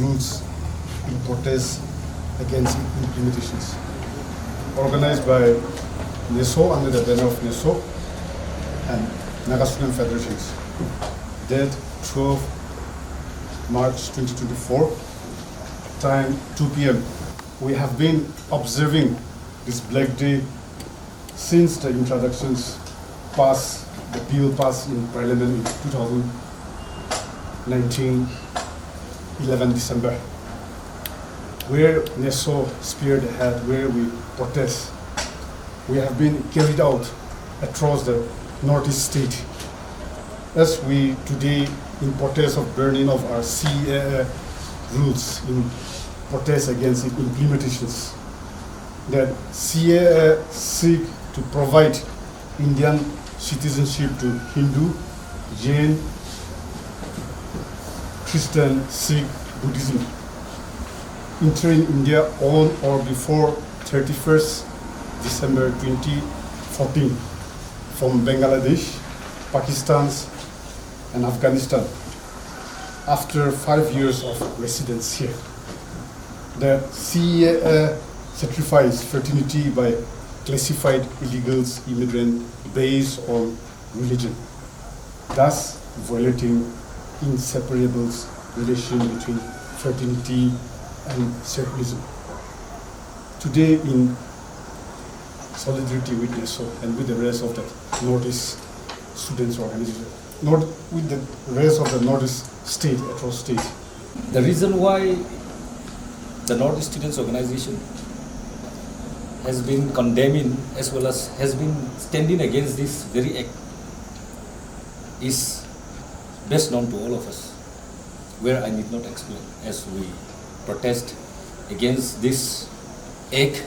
Rules in protest against implementations, organized by NESO under the banner of NESO and Naga Student Federations. Date 12 March 2024, time 2 p.m. We have been observing this Black Day since the introductions the bill passed in Parliament in 2019, 11 December, where NESO spearhead, where we protest. We have been carried out across the Northeast state. As we today, in protest of burning of our CAA rules, in protest against its implementations, that CAA seek to provide Indian citizenship to Hindu, Jain, Christian, Sikh, Buddhism, entering India on or before 31st December 2014 from Bangladesh, Pakistan, and Afghanistan after 5 years of residence here. The CAA certifies fraternity by classified illegals, immigrant based on religion, thus violating inseparable relation between fraternity and secularism. Today, in solidarity with NESO and with the rest of the Northeast Students Organization, with the rest of the Northeast state, across state. The reason why the Northeast Students Organization has been condemning as well as has been standing against this very act is best known to all of us, where I need not explain, as we protest against this act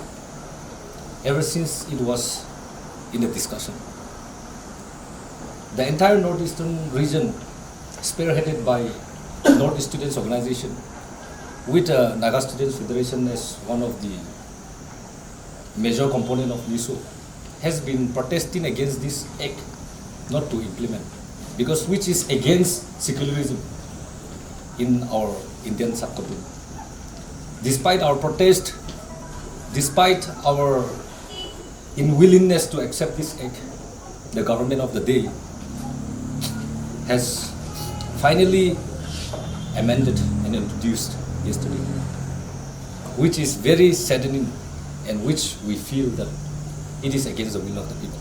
ever since it was in a discussion. The entire Northeastern region, spearheaded by Northeast Students Organization, with Naga Students Federation as one of the major component of NESO, has been protesting against this act not to implement, because which is against secularism in our Indian subcontinent. Despite our protest, despite our unwillingness to accept this act, the government of the day has finally amended and introduced yesterday, which is very saddening and which we feel that it is against the will of the people.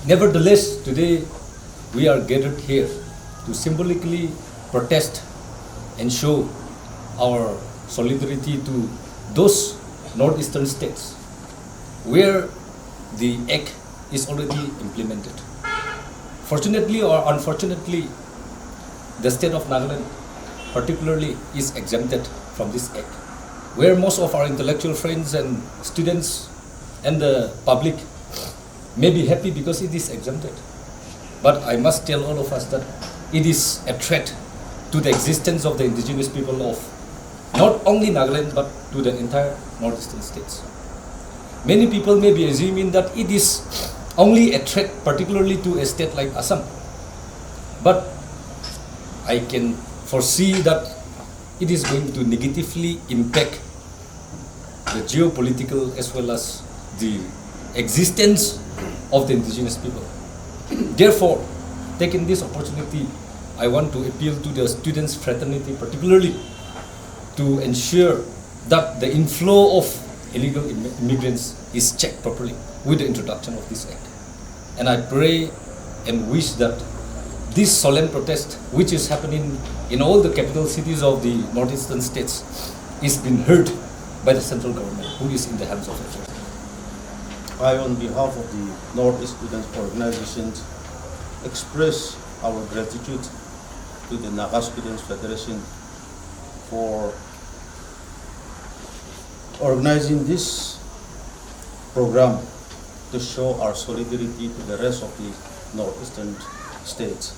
Nevertheless, today we are gathered here to symbolically protest and show our solidarity to those northeastern states where the act is already implemented. Fortunately or unfortunately, the state of Nagaland particularly is exempted from this act, where most of our intellectual friends and students and the public may be happy because it is exempted. But I must tell all of us that it is a threat to the existence of the indigenous people of not only Nagaland but to the entire northeastern states. Many people may be assuming that it is only a threat particularly to a state like Assam. But I can foresee that it is going to negatively impact the geopolitical as well as the existence of the indigenous people. Therefore, taking this opportunity, I want to appeal to the students' fraternity particularly to ensure that the inflow of illegal immigrants is checked properly with the introduction of this act. And I pray and wish that this solemn protest, which is happening in all the capital cities of the northeastern states, is being heard by the central government, who is in the hands of affairs. I, on behalf of the Northeast Students Organization, express our gratitude to the Naga Students Federation for organizing this program to show our solidarity to the rest of the northeastern states.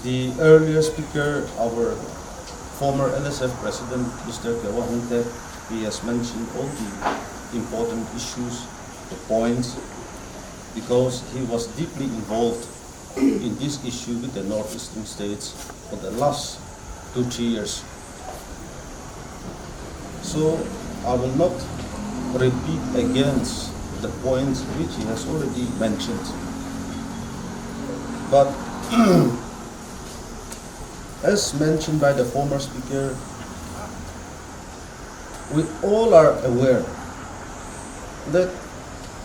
The earlier speaker, our former NSF President, Mr. Govt, he has mentioned all the important issues the point because he was deeply involved in this issue with the northeastern states for the last 2-3 years. So I will not repeat against the points which he has already mentioned. But as mentioned by the former speaker, we all are aware that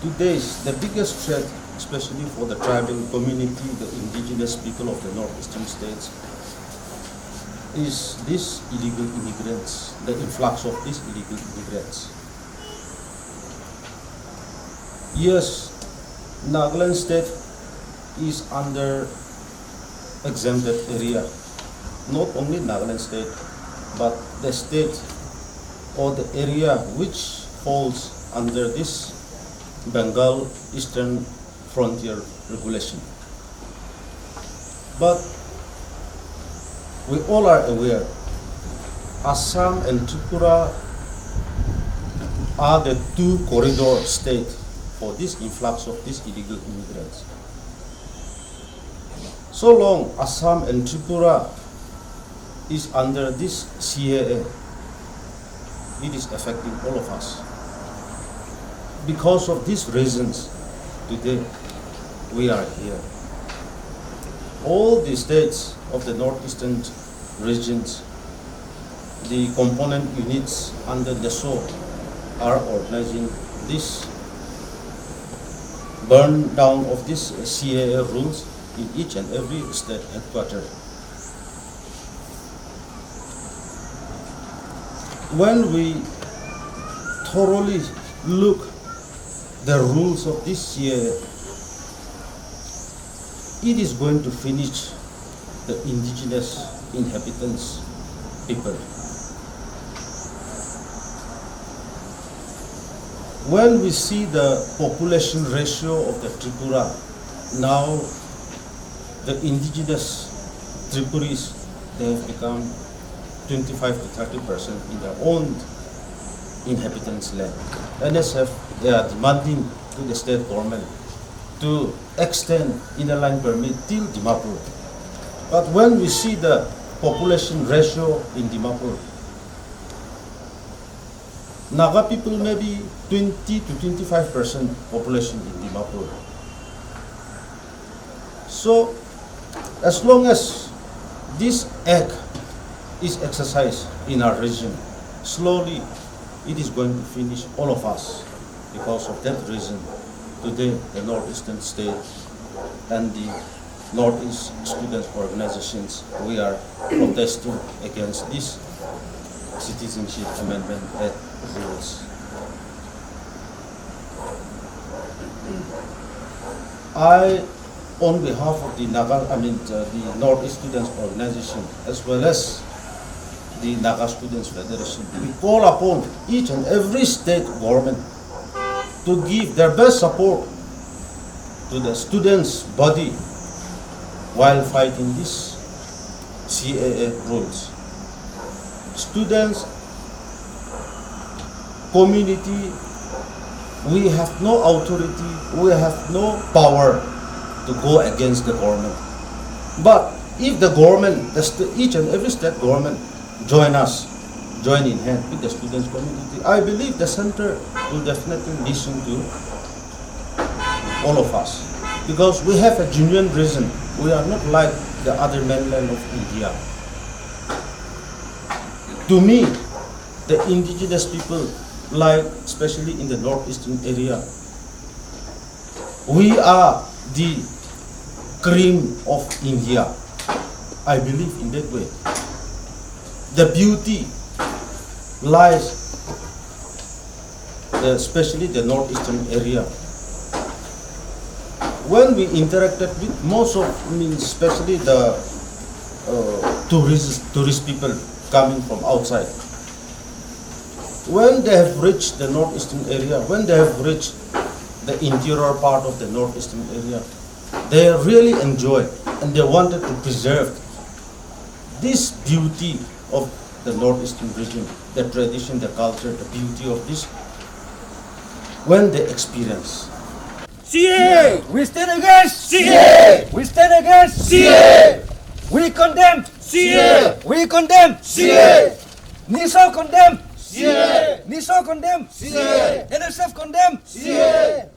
today's the biggest threat, especially for the tribal community, the indigenous people of the northeastern states, is these illegal immigrants, the influx of these illegal immigrants. Yes, Nagaland state is under exempted area. Not only Nagaland state, but the state or the area which falls under this Bengal Eastern Frontier Regulation. But we all are aware, Assam and Tripura are the two corridor states for this influx of these illegal immigrants. So long Assam and Tripura is under this CAA, it is affecting all of us. Because of these reasons, today we are here. All the states of the northeastern regions, the component units under NESO are organizing this burn down of this CAA rules in each and every state headquarters. When we thoroughly look the rules of this CAA, it is going to finish the indigenous inhabitants people. When we see the population ratio of the Tripura, now the indigenous Tripuris, they have become 25 to 30% in their own inhabitants' land. NSF, they are demanding to the state government to extend inner line permit till Dimapur. But when we see the population ratio in Dimapur, Naga people may be 20 to 25% population in Dimapur. So, as long as this act is exercised in our region, slowly it is going to finish all of us. Because of that reason, today the northeastern state and the Northeast student organizations, we are protesting against this Citizenship Amendment Act rules. I, on behalf of the the Northeast Students Organization, as well as the Naga Students Federation, we call upon each and every state government to give their best support to the students' body while fighting this CAA rules. Students, community, we have no authority, we have no power to go against the government. But if the government, each and every state government join in hand with the students' community, I believe the center will definitely listen to all of us. Because we have a genuine reason. We are not like the other mainland of India. To me, the indigenous people, like especially in the northeastern area, we are the cream of India. I believe in that way. The beauty lies, especially the northeastern area. When we interacted with most of, especially the tourist people coming from outside, when they have reached the northeastern area, when they have reached the interior part of the northeastern area, they really enjoy and they wanted to preserve this beauty of the northeastern region, the tradition, the culture, the beauty of this when they experience. CAA! We stand against CAA! We stand against CAA! We condemn CAA! We condemn CAA! NESO condemn CAA! NESO condemn CAA! NSF condemn CAA!